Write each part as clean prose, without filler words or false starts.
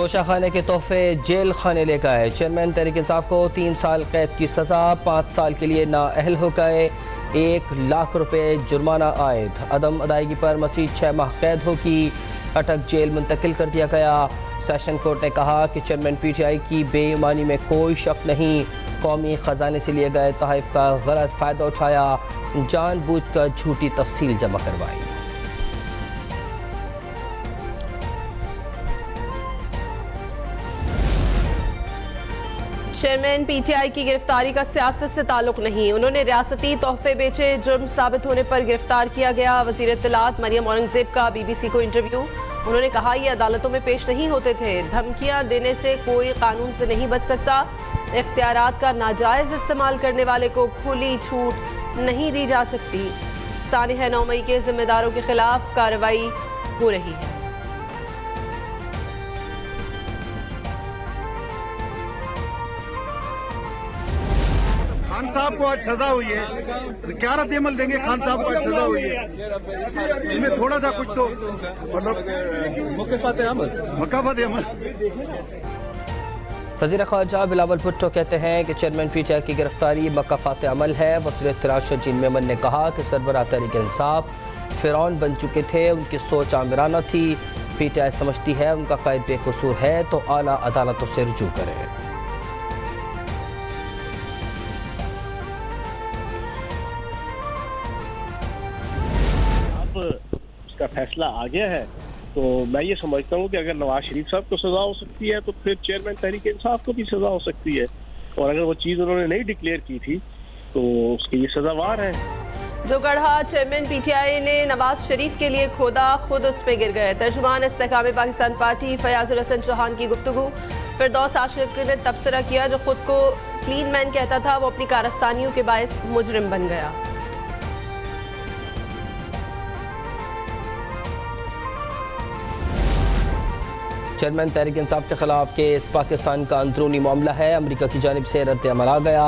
तोशा खाने के तोहफे जेल खाने ले गए। चेयरमैन तहरीक इंसाफ को 3 साल कैद की सज़ा, 5 साल के लिए नाअहल हो गए। 1 लाख रुपए जुर्माना आयद। अदम अदायगी पर मज़ीद 6 माह कैद होगी। अटक जेल मुंतकिल कर दिया गया। सेशन कोर्ट ने कहा कि चेयरमैन PTI की बेईमानी में कोई शक नहीं। कौमी ख़जाने से लिए गए तहफ़ का गलत फ़ायदा उठाया, जानबूझकर झूठी तफसील जमा करवाई। चेयरमैन PTI की गिरफ्तारी का सियासत से ताल्लुक नहीं, उन्होंने रियासती तोहफे बेचे, जुर्म साबित होने पर गिरफ्तार किया गया। वज़ीर इत्तलात मरियम औरंगजेब का BBC को इंटरव्यू। उन्होंने कहा ये अदालतों में पेश नहीं होते थे। धमकियां देने से कोई कानून से नहीं बच सकता। इख्तियारात का नाजायज इस्तेमाल करने वाले को खुली छूट नहीं दी जा सकती। सानिह 9 मई के जिम्मेदारों के खिलाफ कार्रवाई हो रही है। खान साहब को आज सजा हुई है, क्या रद्द अमल देंगे? खान साहब को आज सजा हुई है, इनमें थोड़ा सा कुछ तो मतलब मकाफत अमल। वज़ीर ख़ारजा बिलावल भुट्टो कहते हैं कि चेयरमैन PTI की गिरफ्तारी मकाफात अमल है। वज़ीर इत्तलात शजीन मेमन ने कहा कि सरबराह तहरीक इंसाफ फ़िरौन बन चुके थे, उनकी सोच आमिराना थी। PTI समझती है उनका कायद बेकसूर है तो आला अदालतों से रुजू करें। उसका फैसला आ गया है तो मैं ये समझता हूँ कि अगर नवाज शरीफ साहब को सजा हो सकती है तो फिर चेयरमैन तहरीक इंसाफ को भी सजा हो सकती है, और अगर वो चीज़ उन्होंने नहीं डिक्लेयर की थी तो उसके ये सजावार है। जो गढ़ा चेयरमैन PTI ने नवाज शरीफ के लिए खोदा, खुद उस पे गिर गए। तर्जुमान इस्तेहकाम पाकिस्तान पार्टी फयाजुल हसन चौहान की गुफ्तगू। फिरदौस आशिक ने तबसरा किया, जो खुद को क्लीन मैन कहता था वो अपनी कारस्तानियों के बायस मुजरिम बन गया। चेयरमैन तहरीक इंसाफ के खिलाफ केस पाकिस्तान का अंदरूनी मामला है, अमरीका की जानिब से रद्द अमल आ गया।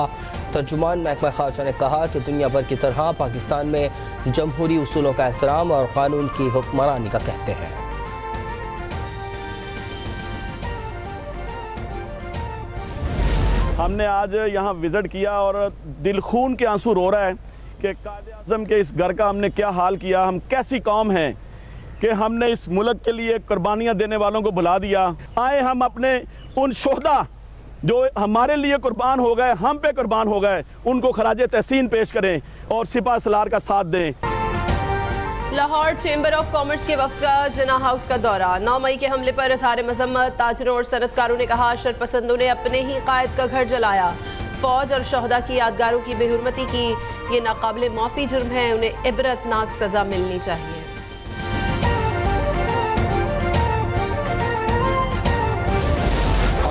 तर्जुमान महकमा खारजा ने कहा कि दुनिया भर की तरह पाकिस्तान में जमहूरी उसूलों का एहतराम और कानून की हुक्मरानी का कहते हैं। हमने आज यहाँ विजिट किया और दिल खून के आंसू रो रहा है कि कायदे आज़म के इस घर का हमने क्या हाल किया। हम कैसी कौम हैं कि हमने इस मुल्क के लिए कुर्बानियाँ देने वालों को भुला दिया। आए हम अपने उन शोहदा जो हमारे लिए कुर्बान हो गए, हम पे कुर्बान हो गए, उनको खराज तहसीन पेश करें और सिपा सलार का साथ दें। लाहौर चेंबर ऑफ कॉमर्स के वफ्द का जिना हाउस का दौरा। 9 मई के हमले पर इज़हार मज़म्मत। ताजरों और सनतकारों ने कहा शरपसंदों ने अपने ही कायद का घर जलाया। फौज और शहदा की यादगारों की बेहुरमती की। ये नाकाबिले माफ़ी जुर्म है, उन्हें इबरतनाक सज़ा मिलनी चाहिए।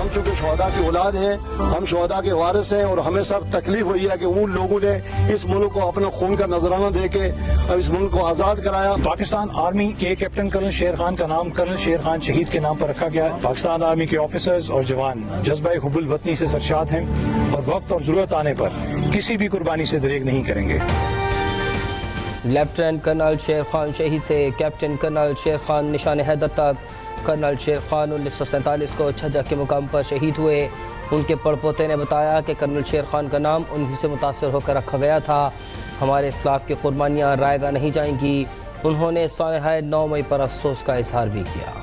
चूँकि शहदा की औलाद है, हम शहदा के वारिस हैं और हमें सब तकलीफ हुई है कि उन लोगों ने इस मुल्क को अपना खून का नजराना देके अब इस मुल्क को आजाद कराया। पाकिस्तान आर्मी के कैप्टन कर्नल शेर खान का नाम कर्नल शेर खान शहीद के नाम पर रखा गया। पाकिस्तान आर्मी के ऑफिसर्स और जवान जज्बा हुब्बुल वतनी से सरशाद हैं और वक्त और जरूरत आने पर किसी भी कुर्बानी से दरेग नहीं करेंगे। लेफ्टिनेंट कर्नल शेर खान शहीद से कैप्टन कर्नल शेर खान निशान हैदर तक। कर्नल शेर खान 1947 को छज्जा के मुकाम पर शहीद हुए। उनके पड़पोते ने बताया कि कर्नल शेर खान का नाम उन्हीं से मुतासर होकर रखा गया था। हमारे इस्लाफ की कुर्बानियाँ रायगा नहीं जाएंगी। उन्होंने सानिह 9 मई पर अफसोस का इजहार भी किया।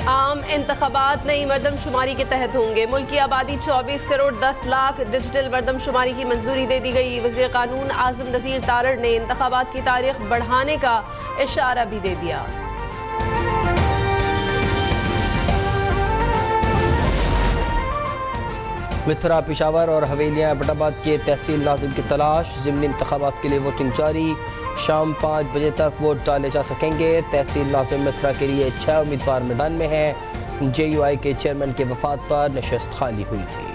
आम इंतखाबात नई मरदमशुमारी के तहत होंगे। मुल्क की आबादी 24 करोड़ 10 लाख। डिजिटल मरदमशुमारी की मंजूरी दे दी गई। वज़ीर कानून आज़म नज़ीर तारड़ ने इंतखाबात की तारीख बढ़ाने का इशारा भी दे दिया। मिथरा, पेशावर और हवेलियाँ एबटाबाद के तहसील नाज़िम की तलाश। ज़िमनी इंतखाबात के लिए वोटिंग जारी। शाम 5 बजे तक वोट डाले जा सकेंगे। तहसील नाज़िम मिथरा के लिए 6 उम्मीदवार मैदान में हैं। JUI के चेयरमैन के वफात पर नशस्त खाली हुई थी।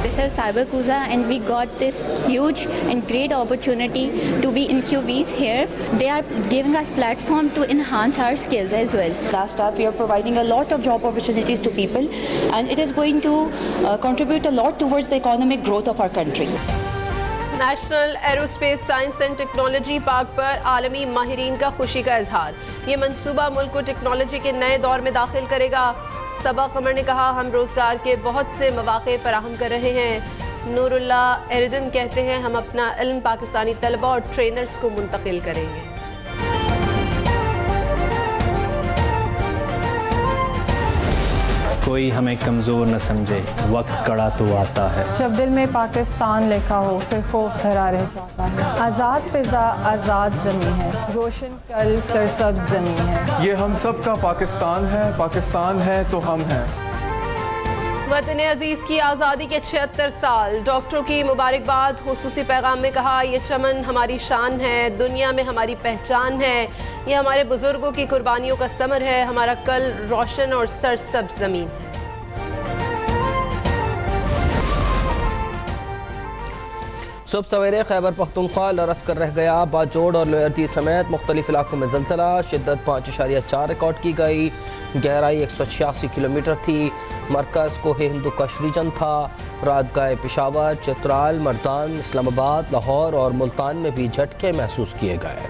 This as Cyberkuza, and we got this huge and great opportunity to be in QBs here. They are giving us platform to enhance our skills as well. Last up, we are providing a lot of job opportunities to people, and it is going to contribute a lot towards the economic growth of our country. National aerospace science and technology park पर आलमी माहिरीन का खुशी का इजहार। ये मंसूबा मुल्क को टेक्नोलॉजी के नए दौर में दाखिल करेगा। सबा कमर ने कहा, हम रोजगार के बहुत से मौके फराहम कर रहे हैं। नूरुल्ला एरिदन कहते हैं, हम अपना इल्म पाकिस्तानी तलबा और ट्रेनर्स को मुंतकिल करेंगे। कोई हमें कमज़ोर न समझे, वक्त कड़ा तो आता है। जब दिल में पाकिस्तान लिखा हो फिर खौफ धरा रह जाता है। आज़ाद फिजा आज़ाद ज़मीं है, रोशन कल सरसब्ज़ ज़मीं है। ये हम सब का पाकिस्तान है, पाकिस्तान है तो हम हैं। वतन अजीज़ की आज़ादी के 76 साल, डॉक्टरों की मुबारकबाद। खुसूसी पैगाम में कहा, ये चमन हमारी शान है, दुनिया में हमारी पहचान है। ये हमारे बुजुर्गों की कुर्बानियों का समर है, हमारा कल रोशन और सरसब्ज़ ज़मीन है। सुबह सवेरे खैबर पख्तूनख्वा लरस कर रह गया। बाजोड़ और लोयरती समेत मुख्तलिफ इलाकों में ज़लज़ला। शिद्दत 5.4 रिकॉर्ड की गई। गहराई 186 किलोमीटर थी। मरकज़ कोहे हिंदुकश रीजन था। रात गए पेशावर, चित्राल, मर्दान, इस्लामाबाद, लाहौर और मुल्तान में भी झटके महसूस किए गए।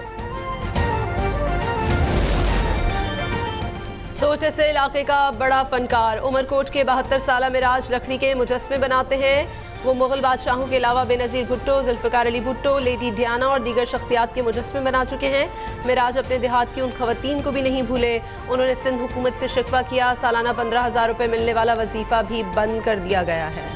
छोटे से इलाके का बड़ा फनकार उमरकोट के 72 साला मिराज लकड़ी के मुजस्मे बनाते हैं। वो मुगल बादशाहों के अलावा बेनज़ीर भुट्टो, जुल्फ़िकार अली भुट्टो, लेडी डियाना और दीगर शख्सियात के मुजस्मे बना चुके हैं। मिराज अपने देहात की उन खवातीन को भी नहीं भूले। उन्होंने सिंध हुकूमत से शिकवा किया, सालाना 15,000 रुपये मिलने वाला वजीफा भी बंद कर दिया गया है।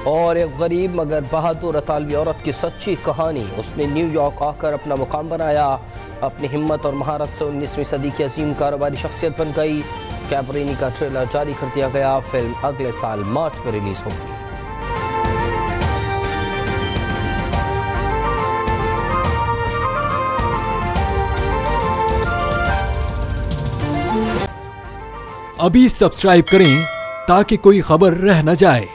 और एक गरीब मगर बहादुर अतालवी औरत की सच्ची कहानी। उसने न्यूयॉर्क आकर अपना मुकाम बनाया। अपनी हिम्मत और महारत से 19वीं सदी की अजीम कारोबारी शख्सियत बन गई। कैबरीनी का ट्रेलर जारी कर दिया गया। फिल्म अगले साल मार्च में रिलीज होगी। अभी सब्सक्राइब करें ताकि कोई खबर रह न जाए।